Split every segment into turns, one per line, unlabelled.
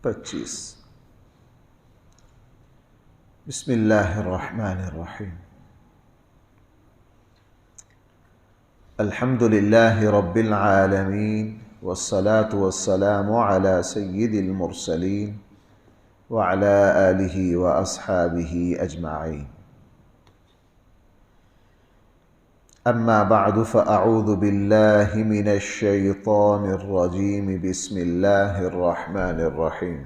25 بسم اللہ الرحمن الرحیم الحمد للہ رب العالمین والصلاة والسلام علی سید المرسلین وعلی آلہ واصحابہ اجمعین اما بعد فاعوذ باللہ من الشیطان الرجیم بسم اللہ الرحمن الرحیم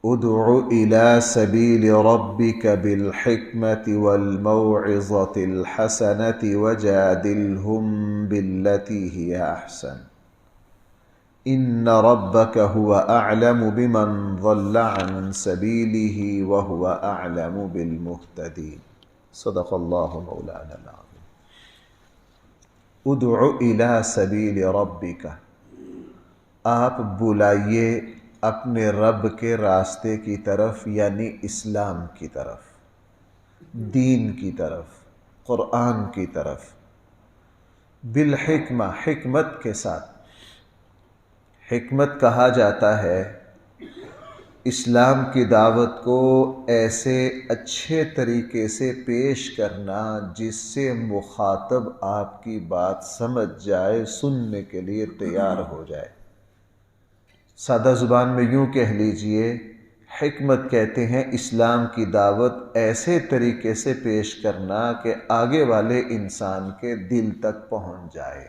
ادع إلى سبيل ربك بالحكمة والموعظة الحسنة وجادلهم بالتي هي أحسن إن ربك هو أعلم بمن ضل عن سبيله وهو أعلم بالمهتدين صدق الله مولانا العظيم. ادع إلى سبيل ربك، آپ بلائیے اپنے رب کے راستے کی طرف، یعنی اسلام کی طرف، دین کی طرف، قرآن کی طرف، بالحکمہ، حکمت کے ساتھ. حکمت کہا جاتا ہے اسلام کی دعوت کو ایسے اچھے طریقے سے پیش کرنا جس سے مخاطب آپ کی بات سمجھ جائے، سننے کے لیے تیار ہو جائے. سادہ زبان میں یوں کہہ لیجئے، حکمت کہتے ہیں اسلام کی دعوت ایسے طریقے سے پیش کرنا کہ آگے والے انسان کے دل تک پہنچ جائے.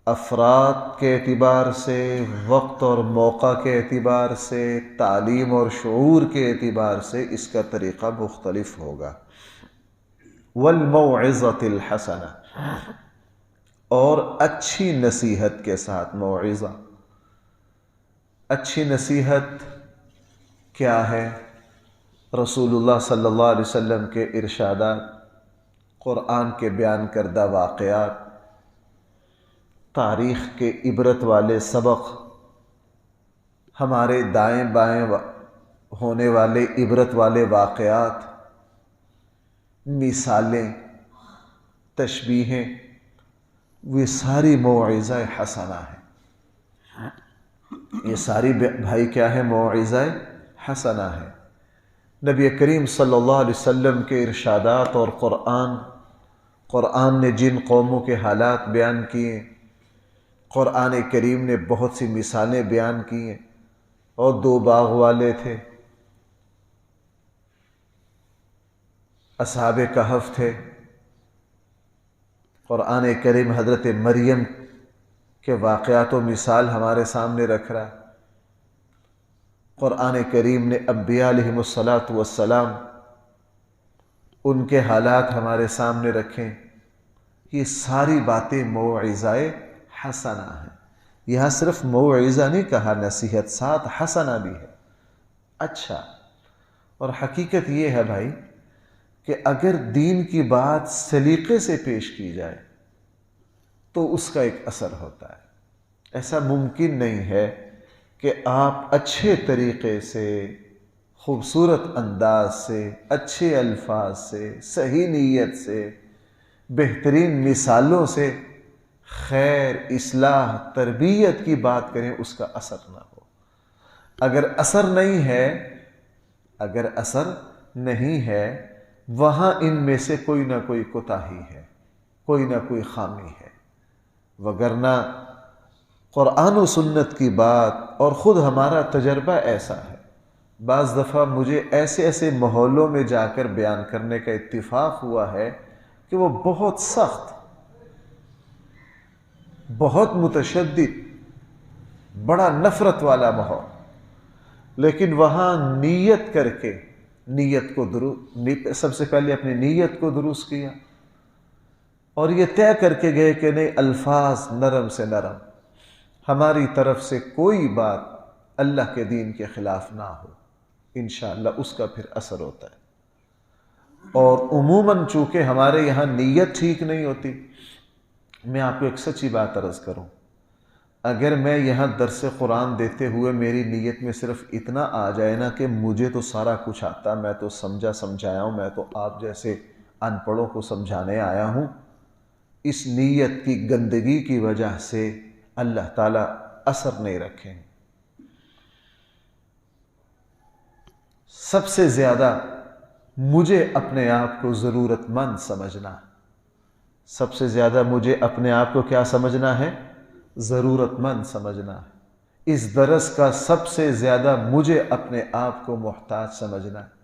افراد کے اعتبار سے، وقت اور موقع کے اعتبار سے، تعلیم اور شعور کے اعتبار سے اس کا طریقہ مختلف ہوگا. والموعظۃ الحسنہ، اور اچھی نصیحت کے ساتھ. موعظہ، اچھی نصیحت کیا ہے؟ رسول اللہ صلی اللہ علیہ وسلم کے ارشادات، قرآن کے بیان کردہ واقعات، تاریخ کے عبرت والے سبق، ہمارے دائیں بائیں ہونے والے عبرت والے واقعات، مثالیں، تشبیہیں، وہ ساری موعظہ حسنہ ہے. یہ ساری بھائی کیا ہے؟ موعظہ حسنہ ہے. نبی کریم صلی اللہ علیہ وسلم کے ارشادات اور قرآن نے جن قوموں کے حالات بیان کیے، قرآن کریم نے بہت سی مثالیں بیان کی ہیں. اور 2 باغ والے تھے، اصحاب کہف تھے. قرآن کریم حضرت مریم کے واقعات و مثال ہمارے سامنے رکھ رہا. قرآن کریم نے انبیاء علیہم السلام ان کے حالات ہمارے سامنے رکھیں. یہ ساری باتیں موعظہ حسنہ ہیں. یہاں صرف موعظہ نہیں کہا، نصیحت ساتھ حسنہ بھی ہے. اچھا، اور حقیقت یہ ہے بھائی کہ اگر دین کی بات سلیقے سے پیش کی جائے تو اس کا ایک اثر ہوتا ہے. ایسا ممکن نہیں ہے کہ آپ اچھے طریقے سے، خوبصورت انداز سے، اچھے الفاظ سے، صحیح نیت سے، بہترین مثالوں سے خیر، اصلاح، تربیت کی بات کریں، اس کا اثر نہ ہو. اگر اثر نہیں ہے وہاں ان میں سے کوئی نہ کوئی کوتاہی ہے، کوئی نہ کوئی خامی ہے. وگرنہ قرآن و سنت کی بات، اور خود ہمارا تجربہ ایسا ہے، بعض دفعہ مجھے ایسے ماحولوں میں جا کر بیان کرنے کا اتفاق ہوا ہے کہ وہ بہت سخت، بہت متشدد، بڑا نفرت والا ماحول، لیکن وہاں نیت کر کے، سب سے پہلے اپنی نیت کو درست کیا اور یہ طے کر کے گئے کہ نہیں، الفاظ نرم سے نرم، ہماری طرف سے کوئی بات اللہ کے دین کے خلاف نہ ہو. انشاءاللہ اس کا پھر اثر ہوتا ہے. اور عموماً چونکہ ہمارے یہاں نیت ٹھیک نہیں ہوتی، میں آپ کو ایک سچی بات عرض کروں، اگر میں یہاں درس قرآن دیتے ہوئے میری نیت میں صرف اتنا آ جائے نا کہ مجھے تو سارا کچھ آتا، میں تو سمجھایا ہوں، میں تو آپ جیسے ان پڑھوں کو سمجھانے آیا ہوں، اس نیت کی گندگی کی وجہ سے اللہ تعالیٰ اثر نہیں رکھیں گے۔ سب سے زیادہ مجھے اپنے آپ کو ضرورت مند سمجھنا، سب سے زیادہ مجھے اپنے آپ کو کیا سمجھنا ہے؟ ضرورت مند سمجھنا ہے۔ اس درس کا سب سے زیادہ مجھے اپنے آپ کو محتاج سمجھنا ہے،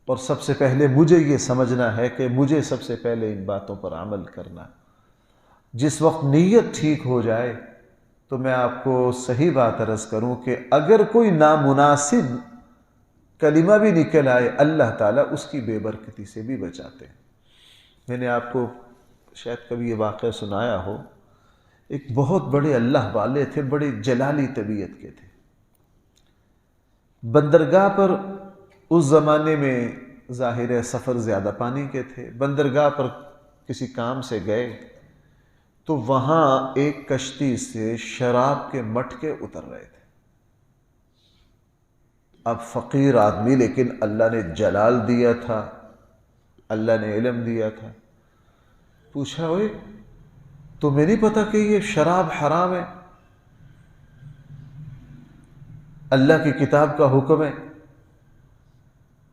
اور سب سے پہلے مجھے یہ سمجھنا ہے کہ مجھے سب سے پہلے ان باتوں پر عمل کرنا ہے۔ جس وقت نیت ٹھیک ہو جائے تو میں آپ کو صحیح بات عرض کروں کہ اگر کوئی نامناسب کلمہ بھی نکل آئے، اللہ تعالیٰ اس کی بے برکتی سے بھی بچاتے ہیں۔ میں نے آپ کو شاید کبھی یہ واقعہ سنایا ہو، ایک بہت بڑے اللہ والے تھے، بڑے جلالی طبیعت کے تھے۔ بندرگاہ پر اس زمانے میں ظاہر ہے سفر زیادہ پانی کے تھے، بندرگاہ پر کسی کام سے گئے تو وہاں ایک کشتی سے شراب کے مٹکے اتر رہے تھے۔ اب فقیر آدمی، لیکن اللہ نے جلال دیا تھا، اللہ نے علم دیا تھا۔ پوچھا، اوئے تمہیں نہیں پتا کہ یہ شراب حرام ہے؟ اللہ کی کتاب کا حکم ہے۔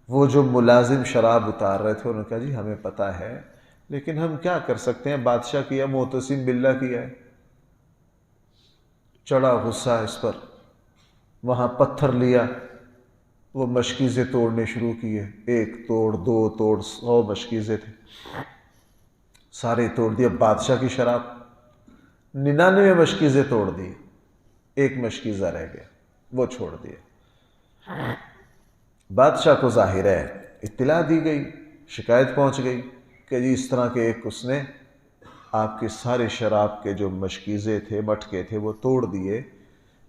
وہ جو ملازم شراب اتار رہے تھے انہوں نے کہا جی ہمیں پتہ ہے، لیکن ہم کیا کر سکتے ہیں، بادشاہ کیا، معتصم باللہ کیا ہے۔ چڑھا غصہ اس پر، وہاں پتھر لیا، وہ مشکیزیں توڑنے شروع کیے، ایک توڑ، دو توڑ، 100 مشکیزیں تھے، سارے توڑ دیا۔ بادشاہ کی شراب 99 مشکیزیں توڑ دی، ایک مشکیزہ رہ گیا، وہ چھوڑ دیا۔ بادشاہ کو ظاہر ہے اطلاع دی گئی، شکایت پہنچ گئی کہ جی اس طرح کے ایک اس نے آپ کے سارے شراب کے جو مشکیزیں تھے، مٹکے تھے، وہ توڑ دیے۔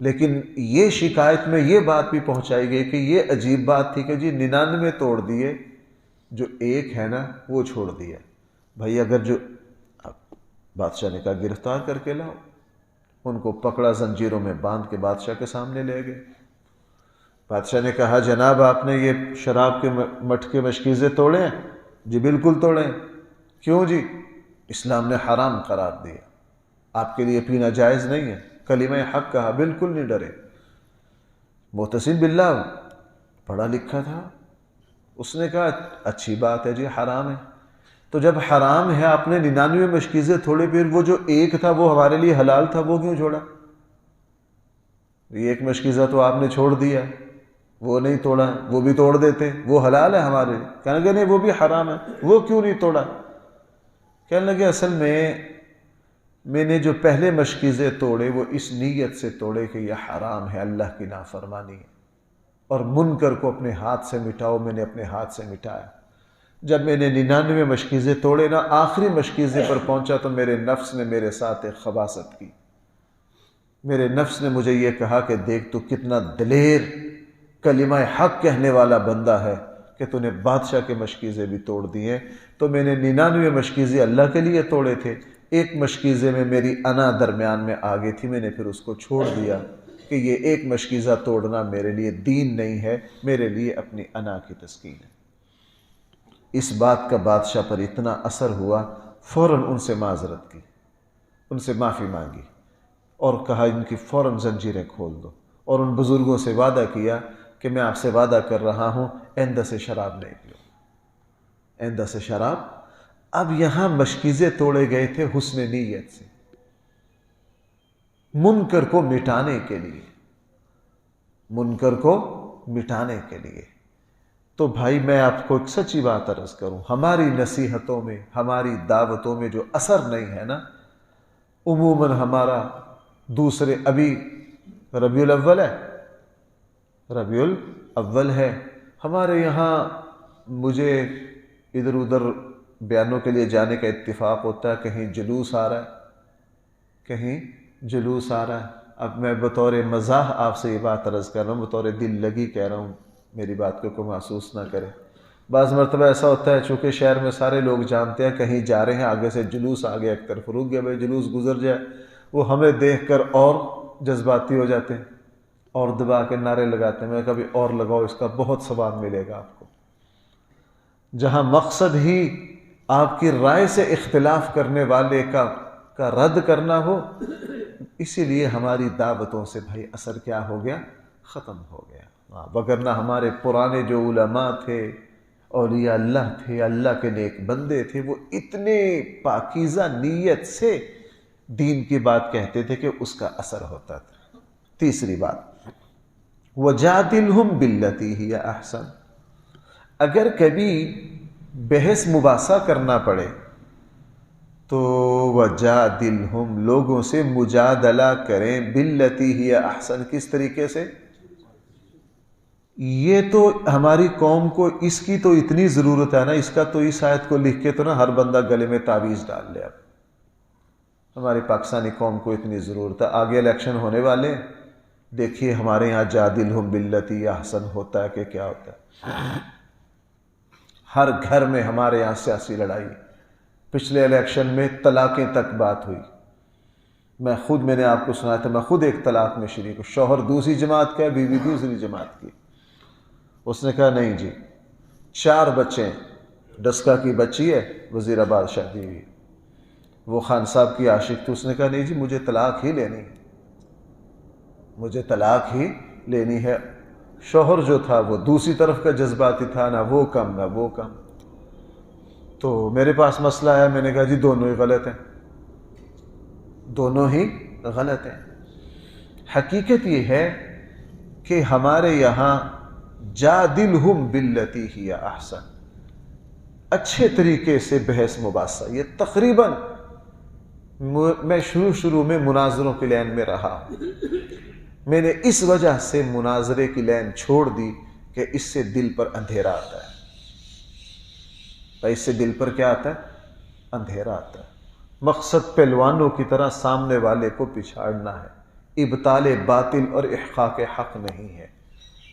لیکن یہ شکایت میں یہ بات بھی پہنچائی گئی کہ یہ عجیب بات تھی کہ جی 99 توڑ دیے، جو ایک ہے نا وہ چھوڑ دیا۔ بھائی اگر جو، بادشاہ نے کہا گرفتار کر کے لاؤ۔ ان کو پکڑا، زنجیروں میں باندھ کے بادشاہ کے سامنے لے گئے۔ بادشاہ نے کہا جناب آپ نے یہ شراب کے مٹکے مشکیزیں توڑے ہیں؟ جی بالکل توڑے ہیں۔ کیوں جی؟ اسلام نے حرام قرار دیا، آپ کے لیے پینا جائز نہیں ہے۔ کلمہ حق کہا، بالکل نہیں ڈرے۔ معتصم باللہ پڑھا لکھا تھا، اس نے کہا اچھی بات ہے جی، حرام ہے۔ تو جب حرام ہے، آپ نے 99 مشکیزیں تھوڑے، پھر وہ جو ایک تھا وہ ہمارے لیے حلال تھا، وہ کیوں چھوڑا؟ یہ ایک مشکیزہ تو آپ نے چھوڑ دیا، وہ نہیں توڑا، وہ بھی توڑ دیتے، وہ حلال ہے ہمارے لیے۔ کہنے لگے نہیں وہ بھی حرام ہے، وہ کیوں نہیں توڑا؟ کہنے لگے اصل میں نے جو پہلے مشکیزیں توڑے وہ اس نیت سے توڑے کہ یہ حرام ہے، اللہ کی نافرمانی ہے، اور منکر کو اپنے ہاتھ سے مٹاؤ، میں نے اپنے ہاتھ سے مٹایا۔ جب میں نے 99 مشکیزیں توڑے نا، آخری مشکیزے پر پہنچا تو میرے نفس نے میرے ساتھ ایک خباثت کی۔ میرے نفس نے مجھے یہ کہا کہ دیکھ تو کتنا دلیر کلمہ حق کہنے والا بندہ ہے کہ تو نے بادشاہ کے مشکیزے بھی توڑ دیے۔ تو میں نے 99 مشکیزے اللہ کے لیے توڑے تھے، ایک مشکیزے میں میری انا درمیان میں آ گئی تھی، میں نے پھر اس کو چھوڑ دیا کہ یہ ایک مشکیزہ توڑنا میرے لیے دین نہیں ہے، میرے لیے اپنی انا کی تسکین ہے۔ اس بات کا بادشاہ پر اتنا اثر ہوا، فوراً ان سے معذرت کی، ان سے معافی مانگی اور کہا ان کی فوراً زنجیریں کھول دو، اور ان بزرگوں سے وعدہ کیا کہ میں آپ سے وعدہ کر رہا ہوں آئندہ سے شراب نہیں پیو، آئندہ سے شراب۔ اب یہاں مشکیزیں توڑے گئے تھے حسن نیت سے، منکر کو مٹانے کے لیے، منکر کو مٹانے کے لیے۔ تو بھائی میں آپ کو ایک سچی بات عرض کروں، ہماری نصیحتوں میں، ہماری دعوتوں میں جو اثر نہیں ہے نا، عموماً ہمارا دوسرے، ابھی ربیع الاول ہے، ربیع الاول ہے، ہمارے یہاں مجھے ادھر ادھر بیانوں کے لیے جانے کا اتفاق ہوتا ہے، کہیں جلوس آ رہا ہے، کہیں جلوس آ رہا ہے۔ اب میں بطور مزاح آپ سے یہ بات عرض کر رہا ہوں، بطور دل لگی کہہ رہا ہوں، میری بات کو کوئی محسوس نہ کرے۔ بعض مرتبہ ایسا ہوتا ہے چونکہ شہر میں سارے لوگ جانتے ہیں کہیں جا رہے ہیں، آگے سے جلوس آ گیا، ایک طرف رک گیا، بھائی جلوس گزر جائے، وہ ہمیں دیکھ کر اور جذباتی ہو جاتے ہیں اور دبا کے نعرے لگاتے ہیں۔ میں کبھی اور لگاؤ، اس کا بہت ثواب ملے گا آپ کو۔ جہاں مقصد ہی آپ کی رائے سے اختلاف کرنے والے کا رد کرنا ہو، اسی لیے ہماری دعوتوں سے بھائی اثر کیا ہو گیا؟ ختم ہو گیا۔ وگرنہ ہمارے پرانے جو علماء تھے، اولیاء اللہ تھے، اللہ کے نیک بندے تھے، وہ اتنے پاکیزہ نیت سے دین کی بات کہتے تھے کہ اس کا اثر ہوتا تھا۔ تیسری بات، وَجَادِلْهُمْ بِالَّتِي هِيَ أَحْسَنُ، اگر کبھی بحث مباحثہ کرنا پڑے تو وَجَادِلْهُمْ، لوگوں سے مجادلہ کریں، بِالَّتِي هِيَ أَحْسَنُ، کس طریقے سے؟ یہ تو ہماری قوم کو اس کی تو اتنی ضرورت ہے نا، اس کا تو اس آیت کو لکھ کے تو نا ہر بندہ گلے میں تعویذ ڈال لے۔ اب ہماری پاکستانی قوم کو اتنی ضرورت ہے، آگے الیکشن ہونے والے، دیکھیے ہمارے یہاں جادلہم باللتی احسن ہوتا ہے کہ کیا ہوتا ہے۔ ہر گھر میں ہمارے یہاں سیاسی لڑائی، پچھلے الیکشن میں طلاقیں تک بات ہوئی، میں نے آپ کو سنایا تھا، میں خود ایک طلاق میں شریک ہوں، شوہر دوسری جماعت کا ہے، بیوی دوسری جماعت کی، اس نے کہا نہیں جی، 4 بچے، ڈسکا کی بچی ہے، وزیر آباد شادی ہوئی، وہ خان صاحب کی عاشق تھی، اس نے کہا نہیں جی مجھے طلاق ہی لینی ہے، مجھے طلاق ہی لینی ہے۔ شوہر جو تھا وہ دوسری طرف کا جذباتی تھا، نہ وہ کم نہ وہ کم، تو میرے پاس مسئلہ آیا، میں نے کہا جی دونوں ہی غلط ہیں، دونوں ہی غلط ہیں۔ حقیقت یہ ہے کہ ہمارے یہاں جادلہم باللتی ہی احسن، اچھے طریقے سے بحث مباحثہ، یہ تقریباً میں شروع میں مناظروں کی لائن میں رہا ہوں، میں نے اس وجہ سے مناظرے کی لائن چھوڑ دی کہ اس سے دل پر اندھیرا آتا ہے۔ اس سے دل پر کیا آتا ہے؟ اندھیرا آتا ہے۔ مقصد پہلوانوں کی طرح سامنے والے کو پچھاڑنا ہے، ابطال باطل اور احقاق حق نہیں ہے۔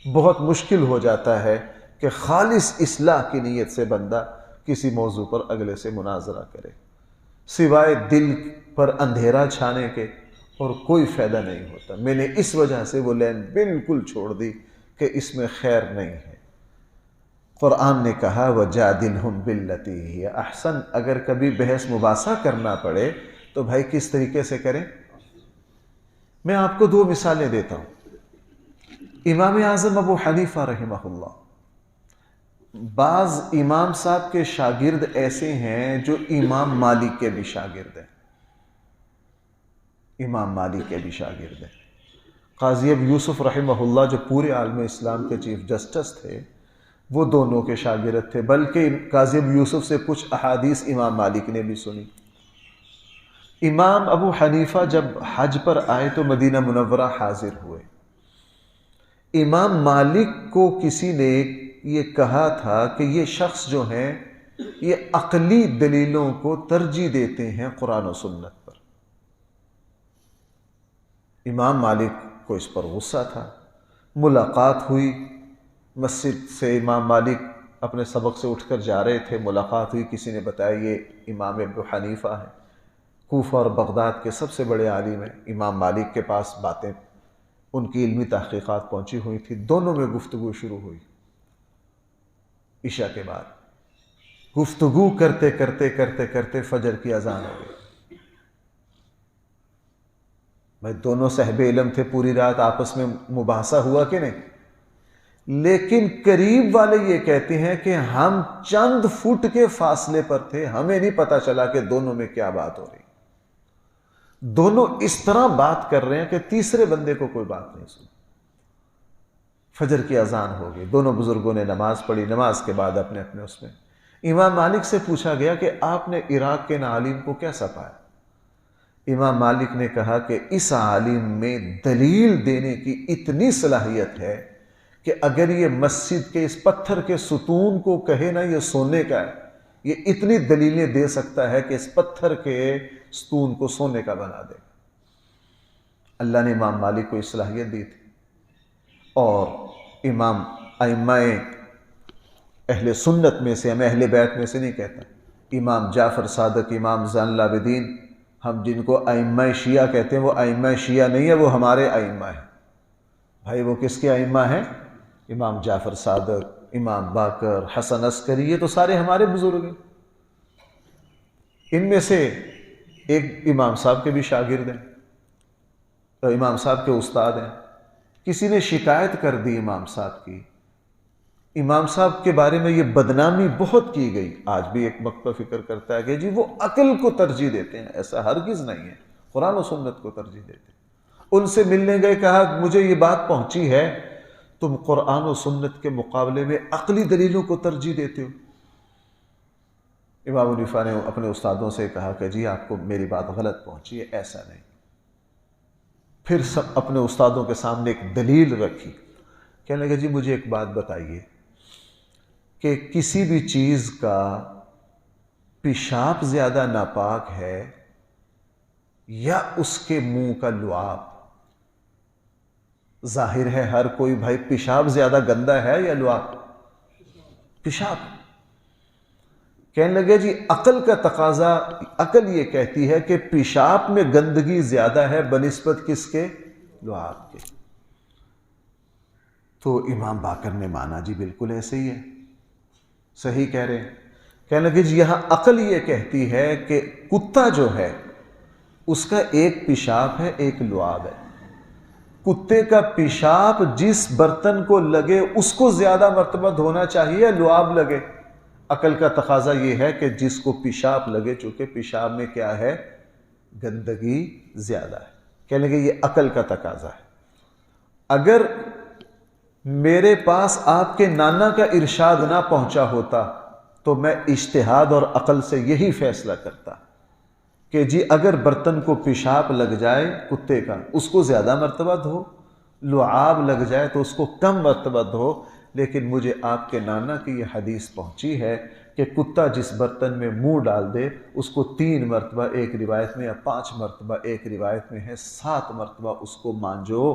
بہت مشکل ہو جاتا ہے کہ خالص اصلاح کی نیت سے بندہ کسی موضوع پر اگلے سے مناظرہ کرے، سوائے دل پر اندھیرا چھانے کے اور کوئی فائدہ نہیں ہوتا۔ میں نے اس وجہ سے وہ لائن بالکل چھوڑ دی کہ اس میں خیر نہیں ہے۔ قرآن نے کہا وَجَادِلْهُمْ بِالَّتِي هِيَ أَحْسَنُ، اگر کبھی بحث مباحثہ کرنا پڑے تو بھائی کس طریقے سے کریں؟ میں آپ کو 2 مثالیں دیتا ہوں۔ امام اعظم ابو حنیفہ رحمہ اللہ، بعض امام صاحب کے شاگرد ایسے ہیں جو امام مالک کے بھی شاگرد ہیں، امام مالک کے بھی شاگرد ہیں۔ قاضی ابو یوسف رحمہ اللہ جو پورے عالم اسلام کے چیف جسٹس تھے، وہ دونوں کے شاگرد تھے، بلکہ قاضی ابو یوسف سے کچھ احادیث امام مالک نے بھی سنی۔ امام ابو حنیفہ جب حج پر آئے تو مدینہ منورہ حاضر ہوئے۔ امام مالک کو کسی نے یہ کہا تھا کہ یہ شخص جو ہیں یہ عقلی دلیلوں کو ترجیح دیتے ہیں قرآن و سنت پر۔ امام مالک کو اس پر غصہ تھا۔ ملاقات ہوئی، مسجد سے امام مالک اپنے سبق سے اٹھ کر جا رہے تھے، ملاقات ہوئی، کسی نے بتایا یہ امام ابو حنیفہ ہیں، کوفہ اور بغداد کے سب سے بڑے عالم ہیں۔ امام مالک کے پاس باتیں، ان کی علمی تحقیقات پہنچی ہوئی تھی، دونوں میں گفتگو شروع ہوئی۔ عشاء کے بعد گفتگو کرتے کرتے کرتے کرتے فجر کی اذان ہو گئی۔ بھائی دونوں صاحب علم تھے، پوری رات آپس میں مباحثہ ہوا کہ نہیں، لیکن قریب والے یہ کہتے ہیں کہ ہم چند فٹ کے فاصلے پر تھے، ہمیں نہیں پتا چلا کہ دونوں میں کیا بات ہو رہی۔ دونوں اس طرح بات کر رہے ہیں کہ تیسرے بندے کو کوئی بات نہیں سنی۔ فجر کی اذان ہو گئی، دونوں بزرگوں نے نماز پڑھی، نماز کے بعد اپنے اپنے اس میں امام مالک سے پوچھا گیا کہ آپ نے عراق کے ان عالم کو کیسا پایا؟ امام مالک نے کہا کہ اس عالم میں دلیل دینے کی اتنی صلاحیت ہے کہ اگر یہ مسجد کے اس پتھر کے ستون کو کہے نا یہ سونے کا ہے، یہ اتنی دلیلیں دے سکتا ہے کہ اس پتھر کے ستون کو سونے کا بنا دے۔ اللہ نے امام مالک کو اس صلاحیت دی تھی۔ اور امام ائمہ اہل سنت میں سے، ہم اہل بیت میں سے نہیں کہتا، امام جعفر صادق، امام زین العابدین، ہم جن کو ائمہ شیعہ کہتے ہیں، وہ ائمہ شیعہ نہیں ہے، وہ ہمارے ائمہ ہیں۔ بھائی وہ کس کے ائمہ ہیں؟ امام جعفر صادق، امام باقر، حسن عسکری، یہ تو سارے ہمارے بزرگ ہیں۔ ان میں سے ایک امام صاحب کے بھی شاگرد ہیں، امام صاحب کے استاد ہیں۔ کسی نے شکایت کر دی امام صاحب کی، امام صاحب کے بارے میں یہ بدنامی بہت کی گئی۔ آج بھی ایک مکتبہ فکر کرتا ہے کہ جی وہ عقل کو ترجیح دیتے ہیں، ایسا ہرگز نہیں ہے، قرآن و سنت کو ترجیح دیتے ہیں۔ ان سے ملنے گئے، کہا مجھے یہ بات پہنچی ہے تم قرآن و سنت کے مقابلے میں عقلی دلیلوں کو ترجیح دیتے ہو۔ امام حنیفہ نے اپنے استادوں سے کہا کہ جی آپ کو میری بات غلط پہنچی ہے، ایسا نہیں۔ پھر سب اپنے استادوں کے سامنے ایک دلیل رکھی، کہنے لگے جی مجھے ایک بات بتائیے کہ کسی بھی چیز کا پیشاب زیادہ ناپاک ہے یا اس کے منہ کا لعاب؟ ظاہر ہے ہر کوئی بھائی پیشاب زیادہ گندا ہے یا لعاب؟ پیشاب۔ کہنے لگے جی عقل کا تقاضا، عقل یہ کہتی ہے کہ پیشاب میں گندگی زیادہ ہے بنسبت کس کے؟ لعاب کے۔ تو امام باقر نے مانا جی بالکل ایسے ہی ہے، صحیح کہہ رہے ہیں۔ کہنے لگے جی یہاں عقل یہ کہتی ہے کہ کتا جو ہے اس کا ایک پیشاب ہے ایک لعاب ہے، کتے کا پیشاب جس برتن کو لگے اس کو زیادہ مرتبہ دھونا چاہیے، لعاب لگے۔ عقل کا تقاضا یہ ہے کہ جس کو پیشاب لگے، چونکہ پیشاب میں کیا ہے؟ گندگی زیادہ ہے۔ کہنے لگے یہ عقل کا تقاضا ہے۔ اگر میرے پاس آپ کے نانا کا ارشاد نہ پہنچا ہوتا تو میں اجتہاد اور عقل سے یہی فیصلہ کرتا کہ جی اگر برتن کو پیشاب لگ جائے کتے کا، اس کو زیادہ مرتبہ دھو، لعاب لگ جائے تو اس کو کم مرتبہ دھو۔ لیکن مجھے آپ کے نانا کی یہ حدیث پہنچی ہے کہ کتا جس برتن میں منہ ڈال دے اس کو 3 مرتبہ ایک روایت میں، یا 5 مرتبہ ایک روایت میں ہے 7 مرتبہ اس کو مانجو۔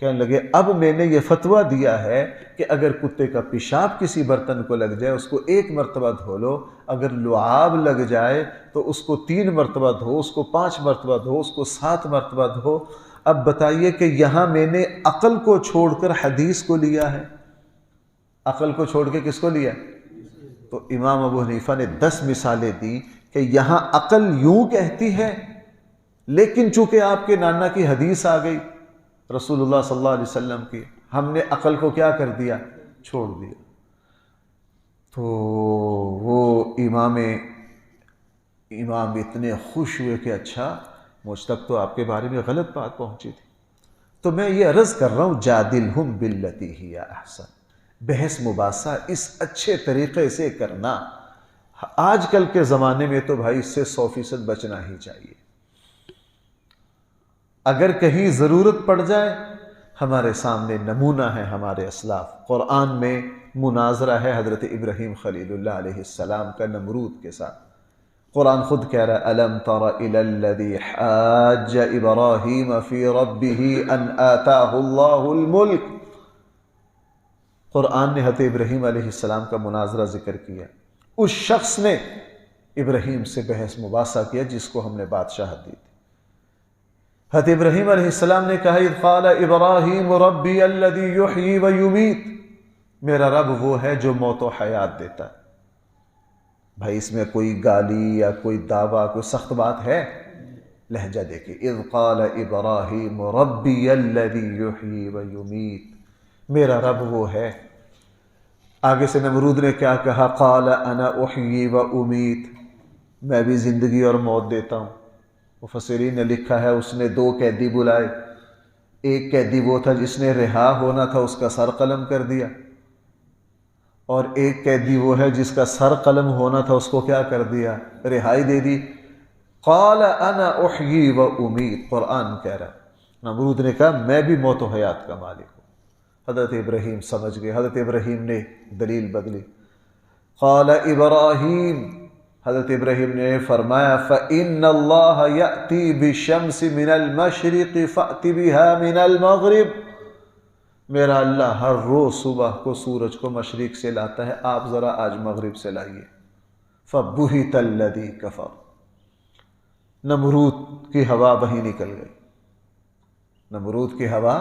کہنے لگے اب میں نے یہ فتویٰ دیا ہے کہ اگر کتے کا پیشاب کسی برتن کو لگ جائے اس کو 1 مرتبہ دھو لو، اگر لعاب لگ جائے تو اس کو 3 مرتبہ دھو، اس کو 5 مرتبہ دھو، اس کو 7 مرتبہ دھو۔ اب بتائیے کہ یہاں میں نے عقل کو چھوڑ کر حدیث کو لیا ہے، عقل کو چھوڑ کے کس کو لیا؟ تو امام ابو حنیفہ نے 10 مثالیں دی کہ یہاں عقل یوں کہتی ہے، لیکن چونکہ آپ کے نانا کی حدیث آ گئی رسول اللہ صلی اللہ علیہ وسلم کی، ہم نے عقل کو کیا کر دیا؟ چھوڑ دیا۔ تو وہ امام اتنے خوش ہوئے کہ اچھا مجھ تک تو آپ کے بارے میں غلط بات پہنچی تھی۔ تو میں یہ عرض کر رہا ہوں جادلہم باللتی ہی احسن، بحث مباحثہ اس اچھے طریقے سے کرنا۔ آج کل کے زمانے میں تو بھائی اس سے 100% بچنا ہی چاہیے۔ اگر کہیں ضرورت پڑ جائے، ہمارے سامنے نمونہ ہے ہمارے اسلاف۔ قرآن میں مناظرہ ہے حضرت ابراہیم خلیل اللہ علیہ السلام کا نمرود کے ساتھ۔ قرآن خود کہہ رہا ہے الم تر الی الذی حاج ابراہیم فی ربہ ان آتاہ اللہ الملک۔ قرآن نے حضرت ابراہیم علیہ السلام کا مناظرہ ذکر کیا، اس شخص نے ابراہیم سے بحث مباحثہ کیا جس کو ہم نے بادشاہت دی تھی۔ حضرت ابراہیم علیہ السلام نے کہا اذ قال ابراہیم ربی الذی یحیی و یمیت، میرا رب وہ ہے جو موت و حیات دیتا ہے۔ بھائی اس میں کوئی گالی یا کوئی دعویٰ، کوئی سخت بات ہے؟ لہجہ دیکھیں، اذ قال ابراہیم ربی الذی یحیی و یمیت، میرا رب وہ ہے۔ آگے سے نمرود نے کیا کہا؟ قال انا احیی و امیت، میں بھی زندگی اور موت دیتا ہوں۔ مفسرین نے لکھا ہے اس نے 2 قیدی بلائے، ایک قیدی وہ تھا جس نے رہا ہونا تھا، اس کا سر قلم کر دیا، اور ایک قیدی وہ ہے جس کا سر قلم ہونا تھا، اس کو کیا کر دیا؟ رہائی دے دی۔ قال انا احیی و امیت، قرآن کہہ رہا ہے نمرود نے کہا میں بھی موت و حیات کا مالک ہوں۔ حضرت ابراہیم سمجھ گئے، حضرت ابراہیم نے دلیل بدلی۔ قال ابراہیم، حضرت ابراہیم نے فرمایا فَإِنَّ اللَّهَ يَأْتِي بِالشَّمْسِ مِنَ الْمَشْرِقِ فَأْتِ بِهَا مِنَ الْمَغْرِبِ، میرا اللہ ہر روز صبح کو سورج کو مشرق سے لاتا ہے، آپ ذرا آج مغرب سے لائیے۔ فَبُهِتَ الَّذِي كَفَرَ، نمرود کی ہوا وہیں نکل گئی۔ نمرود کی ہوا،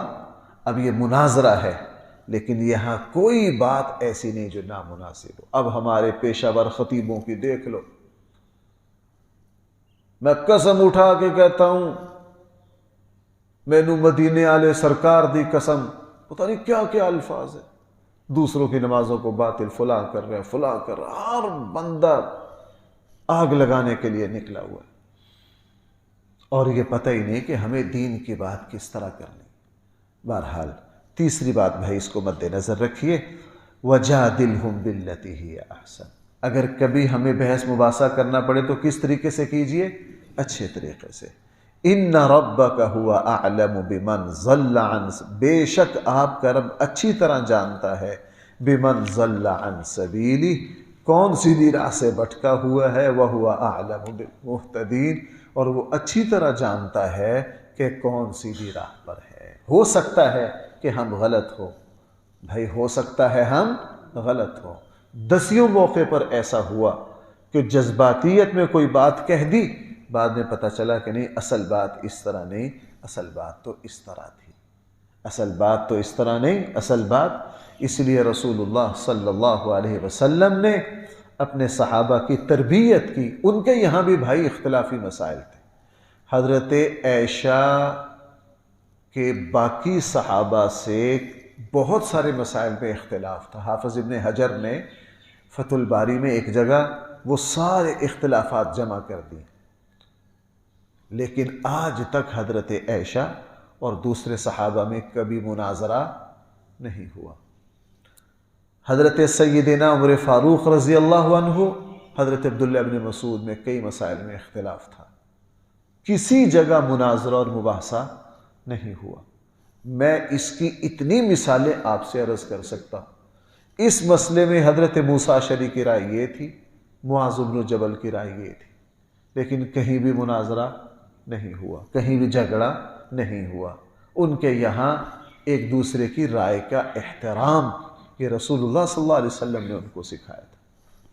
اب یہ مناظرہ ہے لیکن یہاں کوئی بات ایسی نہیں جو نامناسب ہو۔ اب ہمارے پیشہ ور خطیبوں کی دیکھ لو، میں قسم اٹھا کے کہتا ہوں مینو مدینے والے سرکار دی قسم، پتہ نہیں کیا کیا الفاظ ہے، دوسروں کی نمازوں کو باطل، فلاں کر رہے ہیں، فلاں کر رہے ہیں، ہر بندہ آگ لگانے کے لیے نکلا ہوا ہے، اور یہ پتہ ہی نہیں کہ ہمیں دین کی بات کس طرح کرنی۔ بہرحال تیسری بات بھائی اس کو مد نظر رکھیے، وَجَادِلْهُمْ بِالَّتِي هِيَ أَحْسَنُ۔ اگر کبھی ہمیں بحث مباحثہ کرنا پڑے تو کس طریقے سے کیجئے؟ اچھے طریقے سے۔ إِنَّ رَبَّكَ هُوَ أَعْلَمُ بِمَنْ ضَلَّ عَنْ، بے شک آپ کا رب اچھی طرح جانتا ہے، بِمَنْ ضَلَّ عَنْ سَبِيلِهِ، کون سیدھی راہ سے بھٹکا ہوا ہے، وَهُوَ أَعْلَمُ بِالْمُهْتَدِينَ، اور وہ اچھی طرح جانتا ہے کہ کون سیدھی راہ پر ہے۔ ہو سکتا ہے کہ ہم غلط ہو، بھائی ہو سکتا ہے ہم غلط ہو۔ دسیوں موقع پر ایسا ہوا کہ جذباتیت میں کوئی بات کہہ دی، بعد میں پتہ چلا کہ نہیں اصل بات اس طرح نہیں، اصل بات تو اس طرح تھی، اصل بات تو اس طرح نہیں، اصل بات۔ اس لیے رسول اللہ صلی اللہ علیہ وسلم نے اپنے صحابہ کی تربیت کی۔ ان کے یہاں بھی بھائی اختلافی مسائل تھے۔ حضرت عائشہ کے باقی صحابہ سے بہت سارے مسائل پہ اختلاف تھا۔ حافظ ابن حجر نے فتح الباری میں ایک جگہ وہ سارے اختلافات جمع کر دی، لیکن آج تک حضرت عائشہ اور دوسرے صحابہ میں کبھی مناظرہ نہیں ہوا۔ حضرت سیدنا عمر فاروق رضی اللہ عنہ، حضرت عبداللہ ابن مسعود میں کئی مسائل میں اختلاف تھا، کسی جگہ مناظرہ اور مباحثہ نہیں ہوا۔ میں اس کی اتنی مثالیں آپ سے عرض کر سکتا ہوں۔ اس مسئلے میں حضرت موسیٰ اشعری کی رائے یہ تھی، معاذ بن جبل کی رائے یہ تھی، لیکن کہیں بھی مناظرہ نہیں ہوا، کہیں بھی جھگڑا نہیں ہوا۔ ان کے یہاں ایک دوسرے کی رائے کا احترام، یہ رسول اللہ صلی اللہ علیہ وسلم نے ان کو سکھایا تھا۔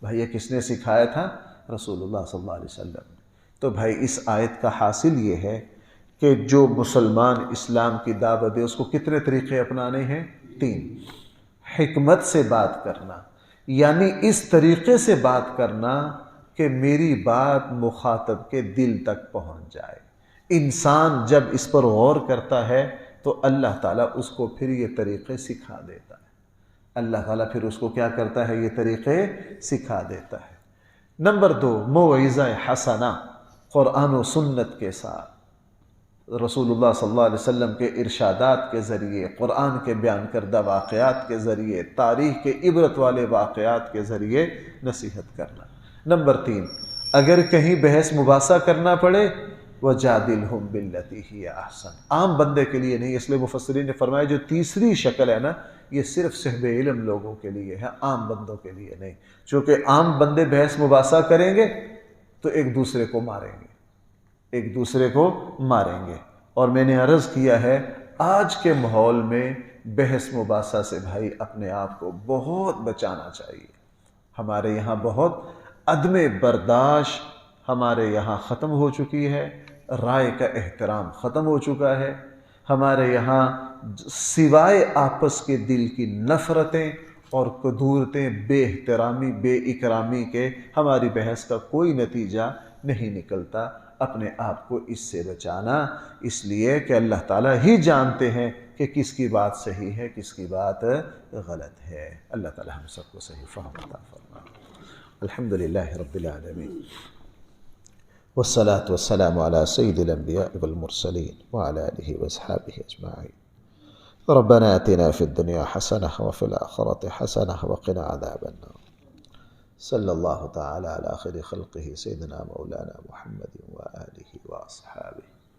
بھائی یہ کس نے سکھایا تھا؟ رسول اللہ صلی اللہ علیہ وسلم نے۔ تو بھائی اس آیت کا حاصل یہ ہے کہ جو مسلمان اسلام کی دعوت دے اس کو کتنے طریقے اپنانے ہیں؟ 3۔ حکمت سے بات کرنا، یعنی اس طریقے سے بات کرنا کہ میری بات مخاطب کے دل تک پہنچ جائے۔ انسان جب اس پر غور کرتا ہے تو اللہ تعالیٰ اس کو پھر یہ طریقے سکھا دیتا ہے۔ اللہ تعالیٰ پھر اس کو کیا کرتا ہے؟ یہ طریقے سکھا دیتا ہے۔ نمبر 2، موعظہ حسنہ، قرآن و سنت کے ساتھ، رسول اللہ صلی اللہ علیہ وسلم کے ارشادات کے ذریعے، قرآن کے بیان کردہ واقعات کے ذریعے، تاریخ کے عبرت والے واقعات کے ذریعے نصیحت کرنا۔ نمبر 3، اگر کہیں بحث مباحثہ کرنا پڑے، وَجَادِلْهُمْ بِالَّتِي هِيَ أَحْسَنُ، عام بندے کے لیے نہیں۔ اس لیے مفسرین نے فرمایا جو تیسری شکل ہے نا، یہ صرف صاحب علم لوگوں کے لیے ہے، عام بندوں کے لیے نہیں۔ چونکہ عام بندے بحث مباحثہ کریں گے تو ایک دوسرے کو ماریں گے، ایک دوسرے کو ماریں گے۔ اور میں نے عرض کیا ہے آج کے ماحول میں بحث مباحثہ سے بھائی اپنے آپ کو بہت بچانا چاہیے۔ ہمارے یہاں بہت عدم برداشت ہمارے یہاں ختم ہو چکی ہے، رائے کا احترام ختم ہو چکا ہے۔ ہمارے یہاں سوائے آپس کے دل کی نفرتیں اور قدورتیں، بے احترامی، بے اکرامی کے ہماری بحث کا کوئی نتیجہ نہیں نکلتا۔ اپنے آپ کو اس سے بچانا، اس لیے کہ اللہ تعالیٰ ہی جانتے ہیں کہ کس کی بات صحیح ہے، کس کی بات غلط ہے۔ اللہ تعالیٰ ہم سب کو صحیح فہم عطا فرمائے۔ الحمدللہ رب العالمین، والصلاة والسلام على سید الانبیاء والمرسلین وعلى آلہ واصحابہ اجمعین۔ ربنا آتنا فی الدنیا حسنہ وفی الآخرة حسنہ وقنا عذاب النار۔ صلی اللہ تعالی علی خیر خلقہ سیدنا مولانا محمد وآلہ واصحابہ۔